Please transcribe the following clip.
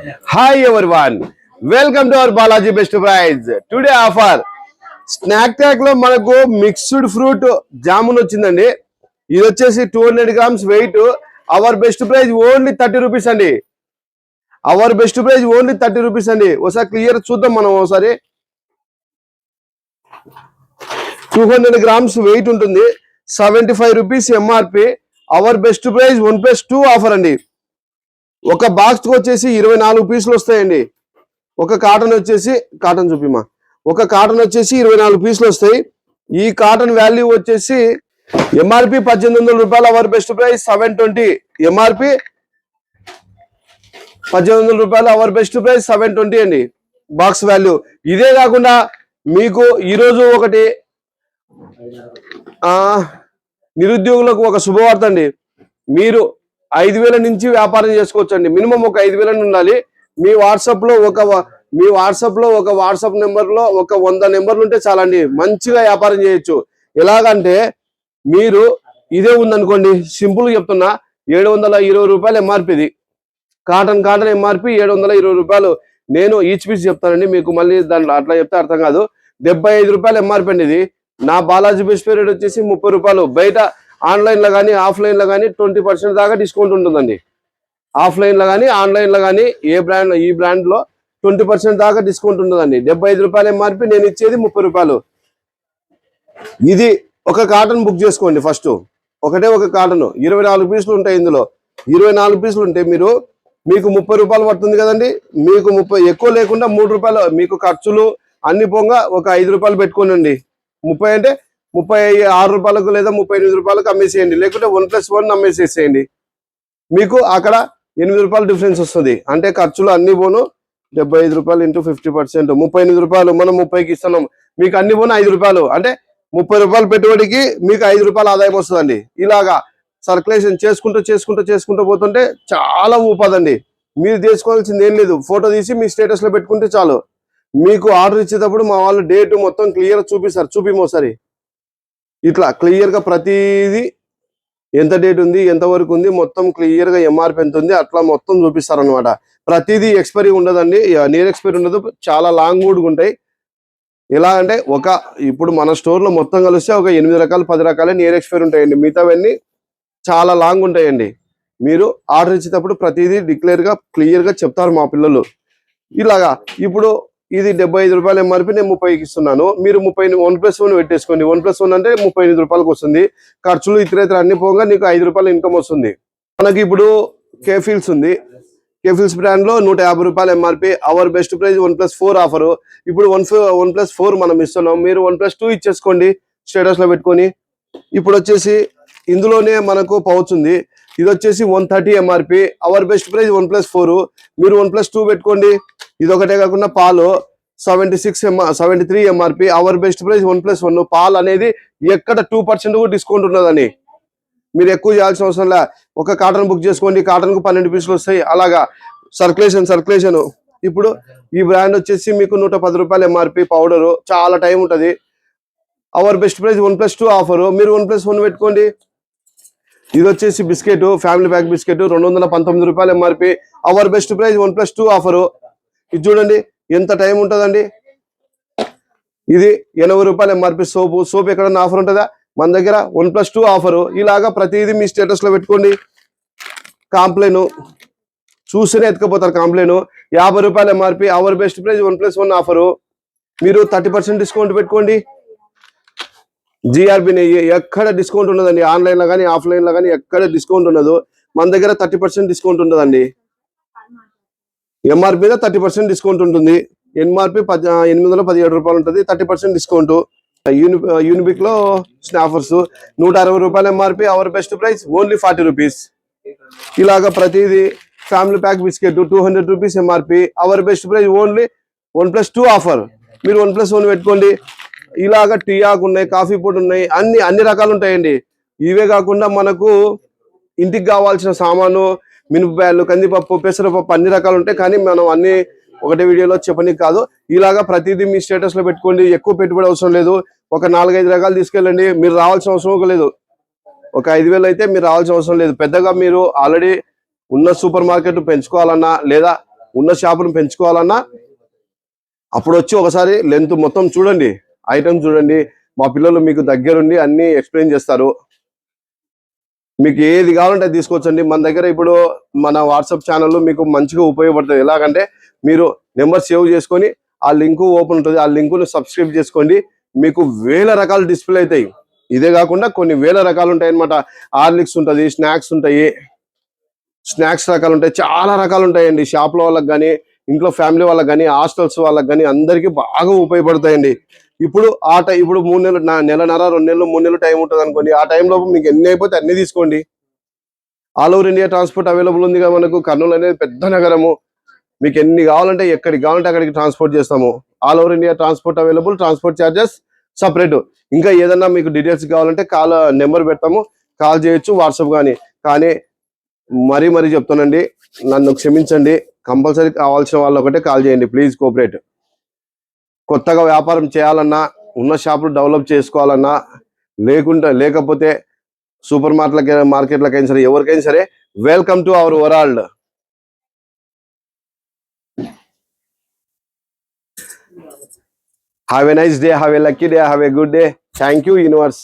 Hi everyone, welcome to our Balaji Best Price. Today offer snack tack లో మనకు mixed fruit jamun వచ్చిందండి. ఇది వచ్చేసి 200 grams weight. Our best price only 30 rupees అండి. Our best price only 30 rupees అండి. ఒకసారి clear చూద్దాం మనం. ఒకసారి 200 grams వెయిట్ ఉంటుంది. 75 rupees MRP. Hour best price 1+2 offer అండి. ఒక బాక్స్ వచ్చేసి 24 పీసులు వస్తాయండి. ఒక కాటన్ వచ్చేసి ఒక కాటన్ వచ్చేసి 24 పీసులు వస్తాయి. ఈ కాటన్ వాల్యూ వచ్చేసి ఎంఆర్పి 1800 రూపాయలు. Hour best price 720. ఎంఆర్పి 1800 రూపాయలు. అవర్ బెస్ట్ ప్రైస్ 720 అండి బాక్స్ వాల్యూ. ఇదే కాకుండా మీకు ఈరోజు ఒకటి నిరుద్యోగులకు ఒక శుభవార్త అండి. మీరు 5000 నుంచి వ్యాపారం చేసుకోవచ్చు అండి. మినిమం ఒక 5000 ఉండాలి. మీ వాట్సాప్ లో ఒక వాట్సాప్ నెంబర్ లో ఒక 100 నెంబర్లు ఉంటే చాలండి. మంచిగా వ్యాపారం చేయొచ్చు. ఎలాగంటే మీరు ఇదే ఉందనుకోండి, సింపుల్ చెప్తున్నా, 720 రూపాయలు ఎంఆర్పిది. కాటన్ ఎంఆర్పి 720 రూపాయలు. నేను ఈచ్ పీస్ చెప్తానండి మీకు, మళ్ళీ దాంట్లో అట్లా చెప్తే అర్థం కాదు. 75 రూపాయలు ఎంఆర్పి అండి. ఇది నా బాలాజీ బెస్ట్ రేట్ వచ్చేసి 30 రూపాయలు. బయట ఆన్లైన్ లో కానీ ఆఫ్లైన్ లో కానీ 20% దాకా డిస్కౌంట్ ఉంటుందండి. ఆఫ్లైన్ లో కానీ ఆన్లైన్ లో కానీ ఈ బ్రాండ్ లో 20% దాకా డిస్కౌంట్ ఉంటుందండి. 75 రూపాయలు ఎంఆర్పి, నేను ఇచ్చేది 30 రూపాయలు. ఇది ఒక కాటన్ బుక్ చేసుకోండి. ఫస్ట్ ఒక కాటన్ 24 పీసులు ఉంటాయి. ఇందులో 24 పీసులు ఉంటే మీకు 30 రూపాయలు పడుతుంది కదండి. మీకు 30 ఎక్కువ లేకుండా 3 రూపాయలు మీకు ఖర్చులు అన్ని పోగా ఒక 5 రూపాయలు పెట్టుకోనండి. 30 అంటే 36 రూపాయలకు లేదా 38 రూపాయలకు అమ్మేసేయండి. లేకుంటే 1+1 అమ్మేసేసేయండి. మీకు అక్కడ 8 రూపాయలు డిఫరెన్స్ వస్తుంది. అంటే ఖర్చులు అన్ని పోను 75 రూపాయలు ఇంటూ 50%, 38 రూపాయలు. మనం 30కి ఇస్తున్నాం. మీకు అన్ని పోను 5 రూపాయలు. అంటే 30 రూపాయలు పెట్టుబడికి మీకు 5 రూపాయలు ఆదాయం వస్తుందండి. ఇలాగా సర్క్యులేషన్ చేసుకుంటూ పోతుంటే చాలా ఊపదండి. మీరు చేసుకోవాల్సింది ఏం లేదు. ఫోటో తీసి మీ స్టేటస్ లో పెట్టుకుంటే చాలు. మీకు ఆర్డర్ ఇచ్చేటప్పుడు మా వాళ్ళు డేట్ మొత్తం క్లియర్ చూపిస్తారు. చూపిమోసారి ఇట్లా క్లియర్ గా ప్రతిదీ ఎంత డేట్ ఉంది, ఎంత వరకు ఉంది, మొత్తం క్లియర్ గా ఎంఆర్పి ఎంత ఉంది అట్లా మొత్తం చూపిస్తారు అనమాట. ప్రతిదీ ఎక్స్పైరీ ఉండదండి, నియర్ ఎక్స్పైరీ ఉండదు. చాలా లాంగ్ కూడా ఉంటాయి. ఎలా అంటే ఇప్పుడు మన స్టోర్ లో మొత్తం కలిస్తే ఒక 8 రకాలు 10 రకాలే నియర్ ఎక్స్పైరీ ఉంటాయండి. మిగతావన్నీ చాలా లాంగ్ ఉంటాయండి. మీరు ఆర్డర్ ఇచ్చేటప్పుడు ప్రతిదీ క్లియర్ గా చెప్తారు మా పిల్లలు. ఇలాగా ఇప్పుడు ఇది 75 రూపాయలు ఎంఆర్పి, నేను 30కి ఇస్తున్నాను. మీరు 30 1+1 పెట్టేసుకోండి. 1+1 అంటే 38 రూపాయలకు వస్తుంది. ఖర్చులు ఇతర అన్ని పోగా నీకు 5 రూపాయలు ఇన్కమ్ వస్తుంది. మనకి ఇప్పుడు కేఫిల్స్ ఉంది. కేఫిల్స్ బ్రాండ్ లో 150 రూపాయలు MRP. Hour best price 1+4 offer. ఇప్పుడు 1+4 మనం ఇస్తున్నాం. మీరు 1+2 ఇచ్చేసుకోండి స్టేటస్ లో పెట్టుకొని. ఇప్పుడు వచ్చేసి ఇందులోనే మనకు పౌచ్ ఉంది. ఇది వచ్చేసి 130 ఎంఆర్పి. Hour best price 1+4. మీరు 1+2 పెట్టుకోండి. ఇది ఒకటే కాకుండా పాలు 73 ఎంఆర్పి. Hour best price 1+1. పాలు అనేది ఎక్కడ 2% కూడా డిస్కౌంట్ ఉన్నదని మీరు ఎక్కువ చేయాల్సిన అవసరం లే. ఒక కాటన్ బుక్ చేసుకోండి. కాటన్ కు 12 పీసులు వస్తాయి. అలాగా సర్క్యులేషన్. ఇప్పుడు ఈ బ్రాండ్ వచ్చేసి మీకు 110 రూపాయలు ఎంఆర్పి. పౌడరు చాలా టైం ఉంటది. Hour best price 1+2 offer. మీరు 1+1 పెట్టుకోండి. ఇది వచ్చేసి బిస్కెట్, ఫ్యామిలీ ప్యాక్ బిస్కెట్ 219 రూపాయలు MRP. Hour best price 1+2 offer. ఇది చూడండి ఎంత టైం ఉంటుందండి. ఇది 80 రూపాయలు ఎంఆర్పి. సోప్ ఎక్కడన్నా ఆఫర్ ఉంటుందా? మన దగ్గర 1+2 ఆఫర్. ఇలాగా ప్రతిదీ మీ స్టేటస్ లో పెట్టుకోండి. కాంప్లైన్ చూస్తేనే ఎత్తుకపోతారు. కాంప్లైన్ 50 రూపాయలు MRP. Hour best price 1+1 offer. మీరు 30% డిస్కౌంట్ పెట్టుకోండి. జిఆర్బి నెయ్యి ఎక్కడ డిస్కౌంట్ ఉండదండి. ఆన్లైన్ లో కానీ ఆఫ్లైన్ లో కానీ ఎక్కడ డిస్కౌంట్ ఉండదు. మన దగ్గర 30% డిస్కౌంట్ ఉంటుందండి. ఎంఆర్పి మీద 30% డిస్కౌంట్ ఉంటుంది. ఎంఆర్పి 817 రూపాయలు ఉంటుంది. 30% డిస్కౌంట్. యూనిబిక్ లో స్నాఫర్స్ 160 రూపాయలు MRP. Hour best price only 40 rupees. ఇలాగా ప్రతిదీ family pack biscuit 200 rupees MRP. Hour best price only 1+2 offer. మీరు 1+1 పెట్టుకోండి. ఇలాగా టీ ఆకు ఉన్నాయి, కాఫీ పొడి ఉన్నాయి, అన్ని రకాలు ఉంటాయండి. ఇవే కాకుండా మనకు ఇంటికి కావాల్సిన సామాను, మినపకాయలు, కందిపప్పు, పెసరపప్పు అన్ని రకాలు ఉంటాయి. కానీ మనం అన్ని ఒకటే వీడియోలో చెప్పనికి కాదు. ఇలాగా ప్రతిదీ మీ స్టేటస్ లో పెట్టుకోండి. ఎక్కువ పెట్టుబడి అవసరం లేదు. ఒక 4-5 రకాలు తీసుకెళ్ళండి. మీరు రావాల్సిన అవసరం లేదు. ఒక 5000 అయితే మీరు రావాల్సిన అవసరం లేదు. పెద్దగా మీరు ఆల్రెడీ ఉన్న సూపర్ మార్కెట్ పెంచుకోవాలన్నా లేదా ఉన్న షాపును పెంచుకోవాలన్నా అప్పుడు వచ్చి ఒకసారి లెంత్ మొత్తం చూడండి, ఐటమ్ చూడండి. మా పిల్లలు మీకు దగ్గరుండి అన్ని ఎక్స్ప్లెయిన్ చేస్తారు. మీకు ఏది కావాలంటే అది తీసుకోవచ్చండి. మన దగ్గర ఇప్పుడు మన వాట్సాప్ ఛానల్ మీకు మంచిగా ఉపయోగపడుతుంది. ఎలాగంటే మీరు నెంబర్ సేవ్ చేసుకొని ఆ లింక్ ఓపెన్ ఉంటుంది, ఆ లింకును సబ్స్క్రైబ్ చేసుకోండి. మీకు వేల రకాల డిస్ప్లే అవుతాయి. ఇదే కాకుండా కొన్ని వేల రకాలు ఉంటాయి అనమాట. హార్లిక్స్ ఉంటుంది, స్నాక్స్ రకాలు ఉంటాయి, చాలా రకాలు ఉంటాయండి. షాప్ల వాళ్ళకి కానీ, ఇంట్లో ఫ్యామిలీ వాళ్ళకి కానీ, హాస్టల్స్ వాళ్ళకి కానీ అందరికీ బాగా ఉపయోగపడతాయండి. ఇప్పుడు ఇప్పుడు 3 నెలలు, నెలన్నర 2 నెలలు 3 నెలలు టైం ఉంటుంది అనుకోండి. ఆ టైంలో మీకు ఎన్ని అయిపోతే అన్ని తీసుకోండి. All over India transport available ఉంది. మనకు కర్నూలు అనేది పెద్ద నగరము. మీకు ఎన్ని కావాలంటే ఎక్కడికి కావాలంటే అక్కడికి ట్రాన్స్పోర్ట్ చేస్తాము. All over India transport available, transport charges separate. ఇంకా ఏదన్నా మీకు డీటెయిల్స్ కావాలంటే నెంబర్ పెడతాము, కాల్ చేయొచ్చు, వాట్సాప్ కానీ మరీ చెప్తానండి, నన్ను క్షమించండి. కంపల్సరీ కావాల్సిన వాళ్ళు ఒకటే కాల్ చేయండి. Please cooperate. కొత్తగా వ్యాపారం చేయాలన్నా, ఉన్న షాపులు డెవలప్ చేసుకోవాలన్నా, లేకపోతే సూపర్ మార్కెట్లకైనా సరే, ఎవరికైనా సరే, welcome to our world. Have a nice day, have a lucky day, have a good day. Thank you, universe.